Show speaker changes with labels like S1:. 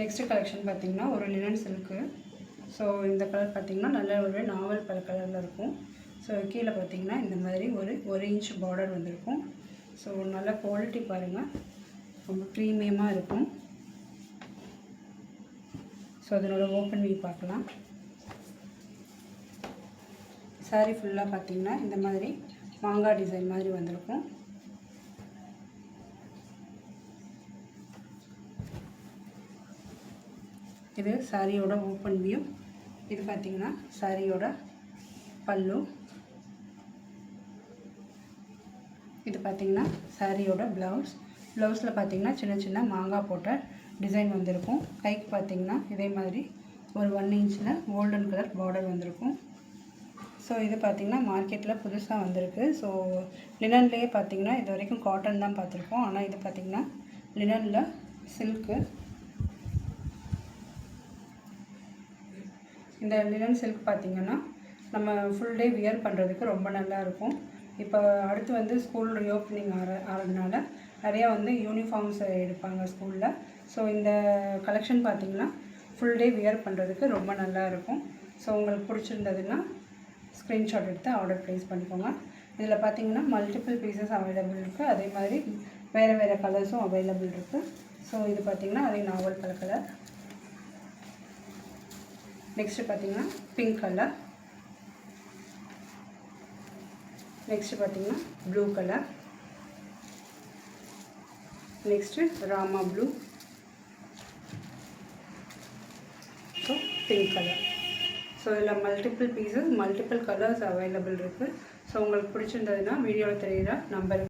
S1: Next collection பார்த்திங்கன்னா ஒரு linen silk. So இந்த கலர் பார்த்திங்கன்னா நல்ல ஒரு நாவல் பல கலரில் இருக்கும். ஸோ கீழே பார்த்திங்கன்னா இந்த மாதிரி ஒரு இன்ச் பார்டர் வந்திருக்கும். ஸோ நல்ல குவாலிட்டி பாருங்கள், ரொம்ப ப்ரீமியமாக இருக்கும். ஸோ அதனோட ஓப்பன் வியூ பார்க்கலாம். சாரீ ஃபுல்லாக பார்த்திங்கன்னா இந்த மாதிரி மாங்காய் டிசைன் மாதிரி வந்திருக்கும். இது சாரியோட ஓப்பன் வியூ. இது பார்த்திங்கன்னா சாரியோட பல்லு. இது பார்த்திங்கன்னா சாரியோட ப்ளவுஸில் பார்த்திங்கன்னா சின்ன சின்ன மாங்காய் போட்ட டிசைன் வந்திருக்கும். கைக்கு பார்த்திங்கன்னா இதே மாதிரி ஒரு 1 இன்ச்சில் கோல்டன் கலர் பார்டர் வந்திருக்கும். ஸோ இது பார்த்திங்கன்னா மார்க்கெட்டில் புதுசாக வந்திருக்கு. ஸோ லினன்லேயே பார்த்திங்கன்னா இது வரைக்கும் காட்டன் தான் பார்த்துருக்கோம். ஆனால் இது பார்த்திங்கன்னா லினனில் சில்க்கு. இந்த லினன் சில்க் பார்த்திங்கன்னா நம்ம ஃபுல் டே வியர் பண்ணுறதுக்கு ரொம்ப நல்லாயிருக்கும். இப்போ அடுத்து வந்து ஸ்கூல் ரீஓப்பனிங் ஆகிறதுனால நிறையா வந்து யூனிஃபார்ம்ஸ் எடுப்பாங்க ஸ்கூலில். ஸோ இந்த கலெக்ஷன் பார்த்திங்கன்னா ஃபுல் டே வியர் பண்ணுறதுக்கு ரொம்ப நல்லாயிருக்கும். ஸோ உங்களுக்கு பிடிச்சிருந்ததுன்னா ஸ்க்ரீன்ஷாட் எடுத்து ஆர்டர் ப்ளேஸ் பண்ணிக்கோங்க. இதில் பார்த்திங்கன்னா மல்டிபிள் பீசஸ் அவைலபிள் இருக்குது. அதே மாதிரி வேறு கலர்ஸும் அவைலபிள் இருக்குது. ஸோ இது பார்த்திங்கன்னா அதே நாவல் கலர். நெக்ஸ்ட்டு பார்த்திங்கன்னா பிங்க் கலர். நெக்ஸ்ட்டு பார்த்திங்கன்னா blue colour. Next Rama blue. So pink colour. So இதில் multiple pieces multiple colours available இருக்குது. ஸோ உங்களுக்கு பிடிச்சிருந்ததுன்னா வீடியோவில் தெரியுற நம்பருக்கு